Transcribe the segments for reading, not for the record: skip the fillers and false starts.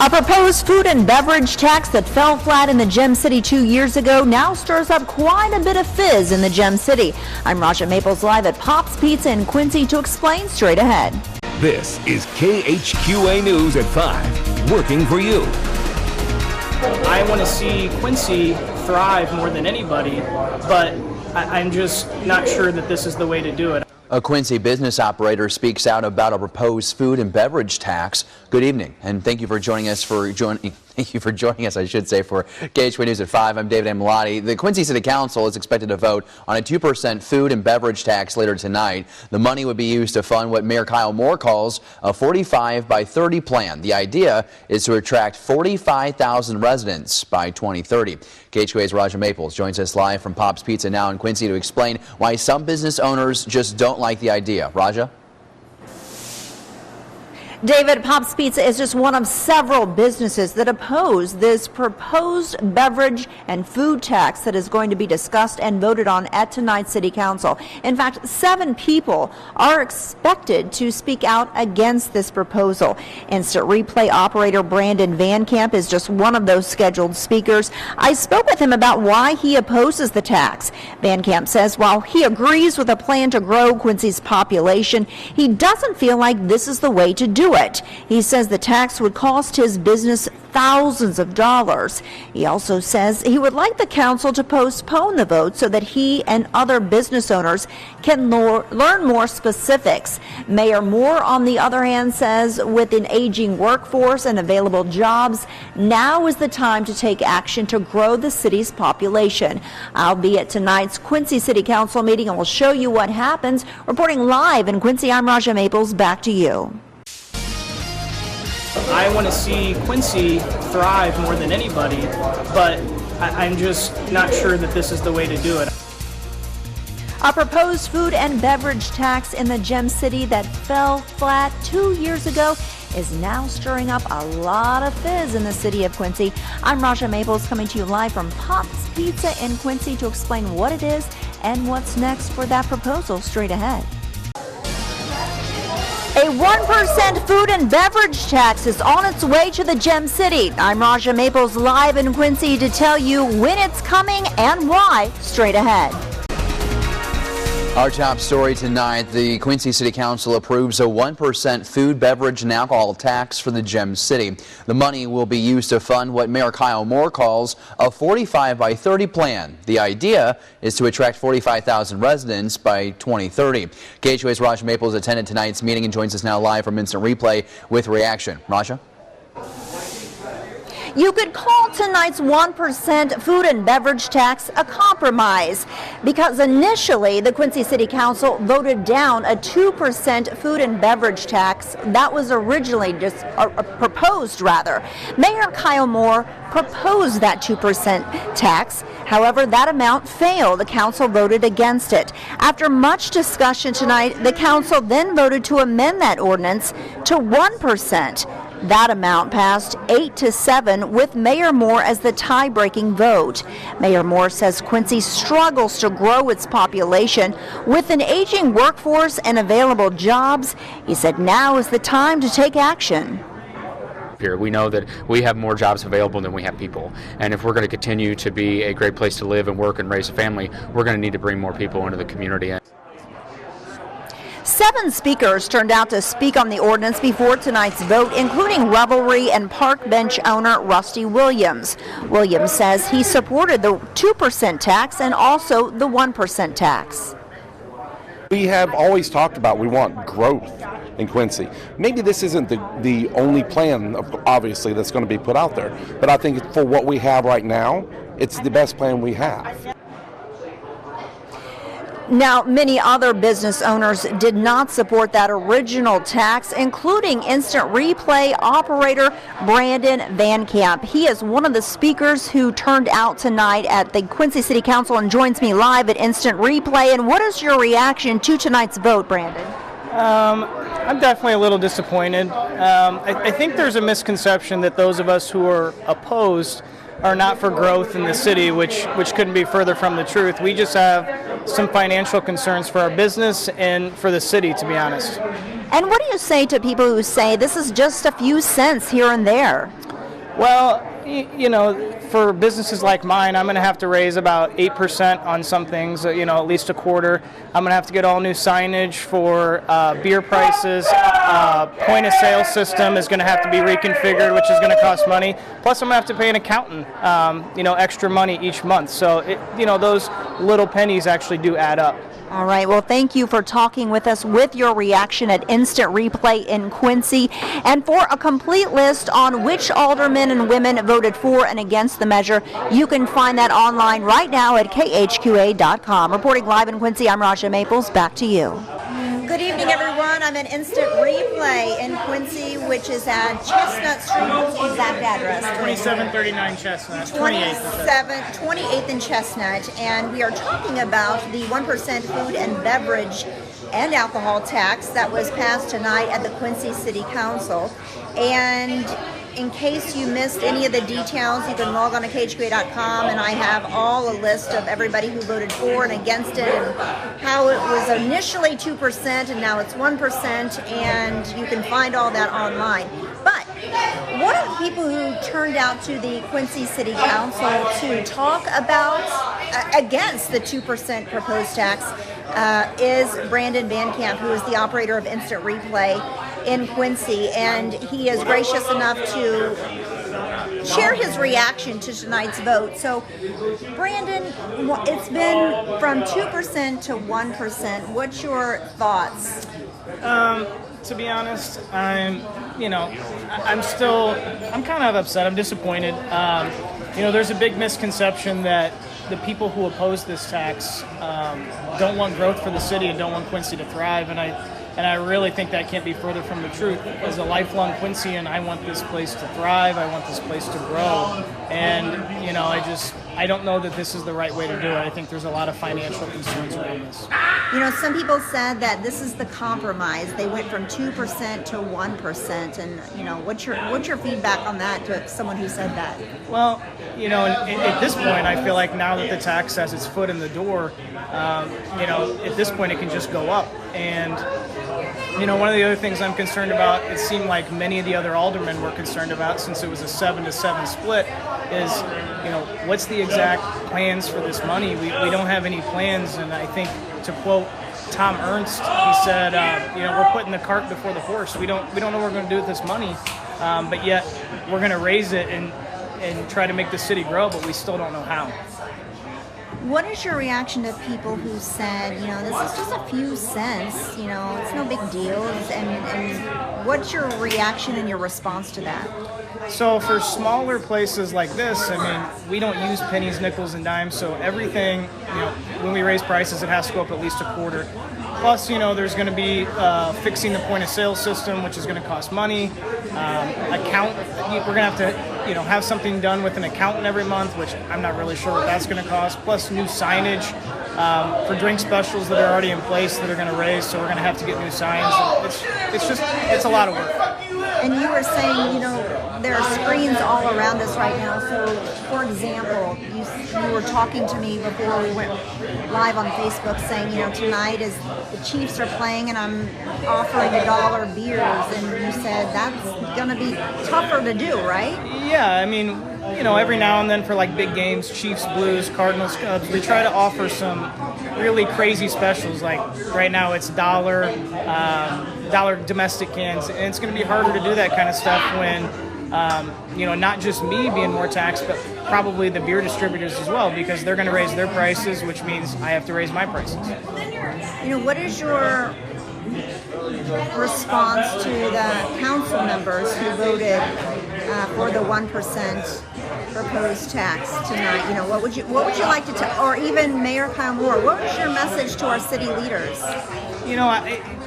A proposed food and beverage tax that fell flat in the Gem City 2 years ago now stirs up quite a bit of fizz in the Gem City. I'm Raja Maples live at Pop's Pizza in Quincy to explain straight ahead. This is KHQA News at 5, working for you. I want to see Quincy thrive more than anybody, but I'm just not sure that this is the way to do it. A Quincy business operator speaks out about a proposed food and beverage tax. Good evening, and thank you for joining us for I should say, for KHQA News at 5. I'm David Amilati. The Quincy City Council is expected to vote on a 2% food and beverage tax later tonight. The money would be used to fund what Mayor Kyle Moore calls a 45 by 30 plan. The idea is to attract 45,000 residents by 2030. KHQA's Raja Maples joins us live from Pop's Pizza now in Quincy to explain why some business owners just don't like the idea. Raja? David, Pop's Pizza is just one of several businesses that oppose this proposed beverage and food tax that is going to be discussed and voted on at tonight's City Council. In fact, 7 people are expected to speak out against this proposal. Instant replay operator Brandon Van Camp is just one of those scheduled speakers. I spoke with him about why he opposes the tax. Van Camp says while he agrees with a plan to grow Quincy's population, he doesn't feel like this is the way to do it. He says the tax would cost his business thousands of dollars. He also says he would like the council to postpone the vote so that he and other business owners can learn more specifics. Mayor Moore, on the other hand, says with an aging workforce and available jobs, now is the time to take action to grow the city's population. I'll be at tonight's Quincy City Council meeting and we'll show you what happens. Reporting live in Quincy, I'm Raja Maples. Back to you. I want to see Quincy thrive more than anybody, but I'm just not sure that this is the way to do it. A proposed food and beverage tax in the Gem City that fell flat 2 years ago is now stirring up a lot of fizz in the city of Quincy. I'm Raja Maples coming to you live from Pop's Pizza in Quincy to explain what it is and what's next for that proposal straight ahead. A 1% food and beverage tax is on its way to the Gem City. I'm Raja Maples live in Quincy to tell you when it's coming and why straight ahead. Our top story tonight, the Quincy City Council approves a 1% food, beverage, and alcohol tax for the Gem City. The money will be used to fund what Mayor Kyle Moore calls a 45 by 30 plan. The idea is to attract 45,000 residents by 2030. KHQA's Raja Maples attended tonight's meeting and joins us now live from Instant Replay with reaction. Raja? You could call tonight's 1% food and beverage tax a compromise because initially the Quincy City Council voted down a 2% food and beverage tax that was originally proposed. Mayor Kyle Moore proposed that 2% tax. However, that amount failed. The council voted against it. After much discussion tonight, the council then voted to amend that ordinance to 1%. That amount passed 8-7 with Mayor Moore as the tie-breaking vote. Mayor Moore says Quincy struggles to grow its population with an aging workforce and available jobs. He said now is the time to take action. Here. We know that we have more jobs available than we have people, and if we're going to continue to be a great place to live and work and raise a family, we're going to need to bring more people into the community. 7 speakers turned out to speak on the ordinance before tonight's vote, including Revelry and Park Bench owner Rusty Williams. Williams says he supported the 2% tax and also the 1% tax. We have always talked about we want growth in Quincy. Maybe this isn't the only plan, obviously, that's going to be put out there, but I think for what we have right now, it's the best plan we have. Now, many other business owners did not support that original tax, including Instant Replay operator Brandon Van Camp. He is one of the speakers who turned out tonight at the Quincy City Council and joins me live at Instant Replay. And what is your reaction to tonight's vote, Brandon? I'm definitely a little disappointed. I think there's a misconception that those of us who are opposed are not for growth in the city, which couldn't be further from the truth. We just have some financial concerns for our business and for the city, to be honest. And what do you say to people who say this is just a few cents here and there? Well, for businesses like mine, I'm going to have to raise about 8% on some things, at least a quarter. I'm going to have to get all new signage for beer prices. Point of sale system is going to have to be reconfigured, which is going to cost money. Plus, I'm going to have to pay an accountant, extra money each month. So, those little pennies actually do add up. All right. Well, thank you for talking with us with your reaction at Instant Replay in Quincy. And for a complete list on which aldermen and women voted for and against the measure, you can find that online right now at KHQA.com. Reporting live in Quincy, I'm Raja Maples. Back to you. Good evening, everyone. I'm at Instant Replay in Quincy, which is at Chestnut Street. What's the exact address? 2739 Chestnut. 28th and Chestnut. And we are talking about the 1% food and beverage and alcohol tax that was passed tonight at the Quincy City Council. And in case you missed any of the details, you can log on to KHQA.com, and I have a list of everybody who voted for and against it, and how it was initially 2% and now it's 1%, and you can find all that online. But one of the people who turned out to the Quincy City Council to talk about against the 2% proposed tax is Brandon Van Camp, who is the operator of Instant Replay in Quincy, and he is gracious enough to share his reaction to tonight's vote. So, Brandon, it's been from 2% to 1%. What's your thoughts? To be honest, I'm kind of upset. I'm disappointed. There's a big misconception that the people who oppose this tax don't want growth for the city and don't want Quincy to thrive, and I really think that can't be further from the truth. As a lifelong Quincyan, I want this place to thrive. I want this place to grow, and I don't know that this is the right way to do it. I think there's a lot of financial concerns around this. Some people said that this is the compromise. They went from 2% to 1%, and what's your feedback on that to someone who said that? Well, at this point, I feel like now that the tax has its foot in the door, at this point it can just go up. And one of the other things I'm concerned about, it seemed like many of the other aldermen were concerned about, since it was a 7-7 split, is what's the exact plans for this money? We don't have any plans, and I think, to quote Tom Ernst, he said, we're putting the cart before the horse. We don't know what we're going to do with this money, but yet we're going to raise it and try to make the city grow, but we still don't know how. What is your reaction to people who said, this is just a few cents, it's no big deal, and what's your reaction and your response to that? So for smaller places like this, we don't use pennies, nickels, and dimes, so everything, when we raise prices, it has to go up at least a quarter. Plus, there's going to be fixing the point of sale system, which is going to cost money. We're going to have to, have something done with an accountant every month, which I'm not really sure what that's going to cost. Plus, new signage for drink specials that are already in place that are going to raise. So we're going to have to get new signs. It's a lot of work. And you were saying, there are screens all around us right now. So, for example, you were talking to me before we went live on Facebook saying, tonight is the Chiefs are playing and I'm offering $1 beers. And you said that's going to be tougher to do, right? Yeah, every now and then for like big games, Chiefs, Blues, Cardinals, Cubs, we try to offer some really crazy specials. Like right now it's dollar domestic cans, and it's going to be harder to do that kind of stuff when not just me being more taxed, but probably the beer distributors as well, because they're going to raise their prices, which means I have to raise my prices. What is your response to the council members who voted for the 1% proposed tax tonight? What would you like to tell, or even Mayor Kyle Moore, what was your message to our city leaders?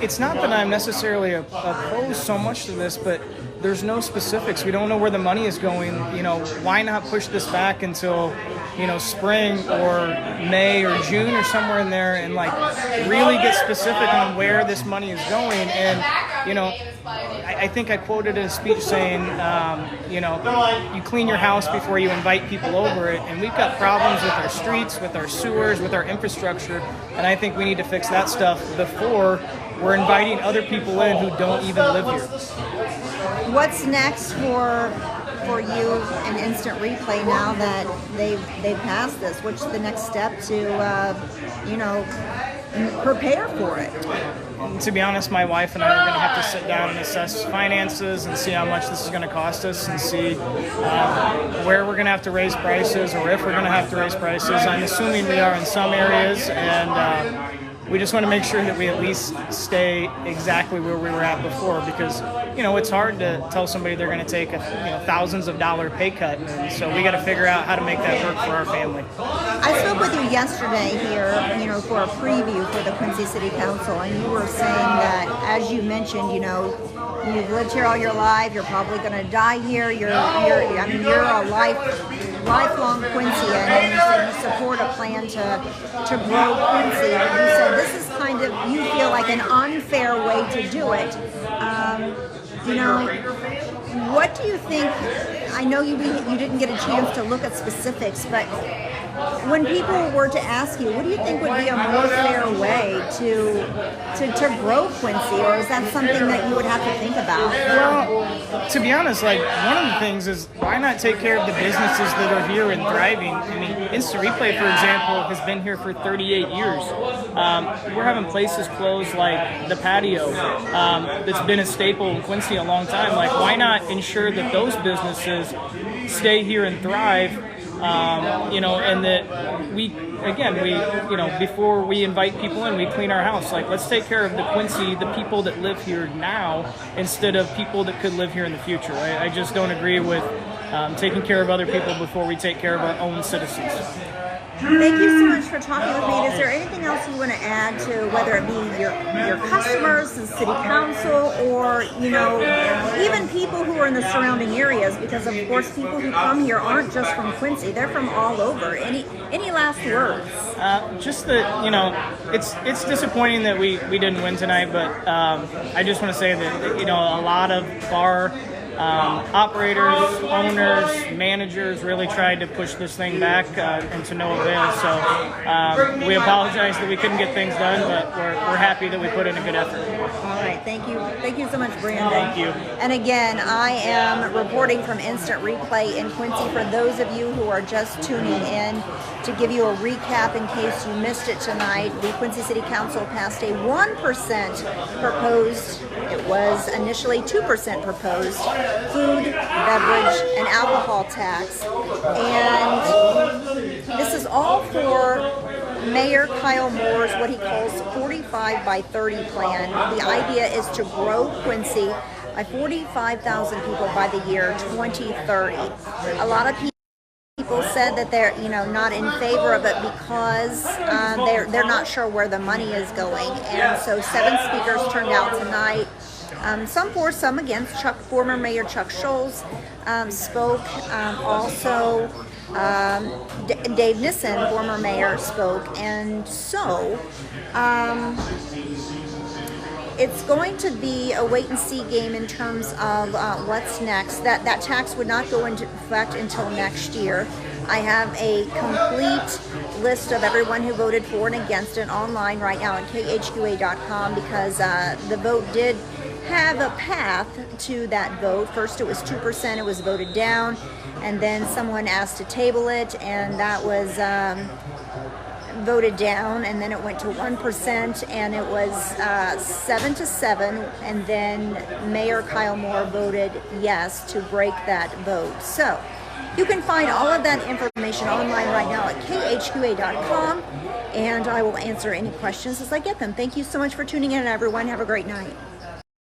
It's not that I'm necessarily opposed so much to this, but there's no specifics. We don't know where the money is going. Why not push this back until, spring or May or June or somewhere in there, and really get specific on where this money is going. And, I think I quoted in a speech saying, you clean your house before you invite people over it. And we've got problems with our streets, with our sewers, with our infrastructure. And I think we need to fix that stuff before we're inviting other people in who don't even live here. what's next for you and Instant Replay now that they've passed this? What's the next step to prepare for it? To be honest, my wife and I are going to have to sit down and assess finances and see how much this is going to cost us and see where we're going to have to raise prices, or if we're going to have to raise prices. I'm assuming we are in some areas, and we just want to make sure that we at least stay exactly where we were at before, because it's hard to tell somebody they're going to take a thousands of dollar pay cut, and so we got to figure out how to make that work for our family. I spoke with you yesterday here, for a preview for the Quincy City Council, and you were saying that, as you mentioned, you've lived here all your life, you're probably going to die here. You're a lifelong Quincyan, and you said you support a plan to grow Quincy. And you said this is kind of, you feel like, an unfair way to do it. What do you think? I know you didn't get a chance to look at specifics, but when people were to ask you, what do you think would be a more fair way to grow Quincy, or is that something that you would have to think about? Well, to be honest, one of the things is, why not take care of the businesses that are here and thriving? I mean, Instant Replay, for example, has been here for 38 years. We're having places closed like the Patio, that's been a staple in Quincy a long time. Why not ensure that those businesses stay here and thrive? And that we before we invite people in, we clean our house. Let's take care of the Quincy, the people that live here now, instead of people that could live here in the future. I just don't agree with taking care of other people before we take care of our own citizens. Thank you so much for talking with me. Is there anything else you want to add to, whether it be your customers, the city council, or even people who are in the surrounding areas? Because of course, people who come here aren't just from Quincy; they're from all over. Any last words? Just that it's disappointing that we didn't win tonight, but I just want to say that a lot of bar operators, owners, managers really tried to push this thing back and to no avail. So we apologize that we couldn't get things done, but we're happy that we put in a good effort. All right, thank you so much, Brandon. Thank you. And again, I am reporting from Instant Replay in Quincy. For those of you who are just tuning in, to give you a recap in case you missed it tonight, the Quincy City Council passed a 1% proposed, it was initially 2% proposed, food, beverage, and alcohol tax. And this is all for Mayor Kyle Moore's, what he calls 45 by 30 plan. The idea is to grow Quincy by 45,000 people by the year 2030. A lot of people said that they're not in favor of it because they're not sure where the money is going, and so 7 speakers turned out tonight. Some for, some against. Former Mayor Chuck Scholes spoke. Also, Dave Nissen, former mayor, spoke. And so it's going to be a wait-and-see game in terms of what's next. That tax would not go into effect until next year. I have a complete list of everyone who voted for and against it online right now on KHQA.com, because the vote did have a path to that vote. First it was 2%, it was voted down, and then someone asked to table it, and that was voted down, and then it went to 1%, and it was 7-7, and then Mayor Kyle Moore voted yes to break that vote. So you can find all of that information online right now at KHQA.com, and I will answer any questions as I get them. Thank you so much for tuning in, everyone. Have a great night.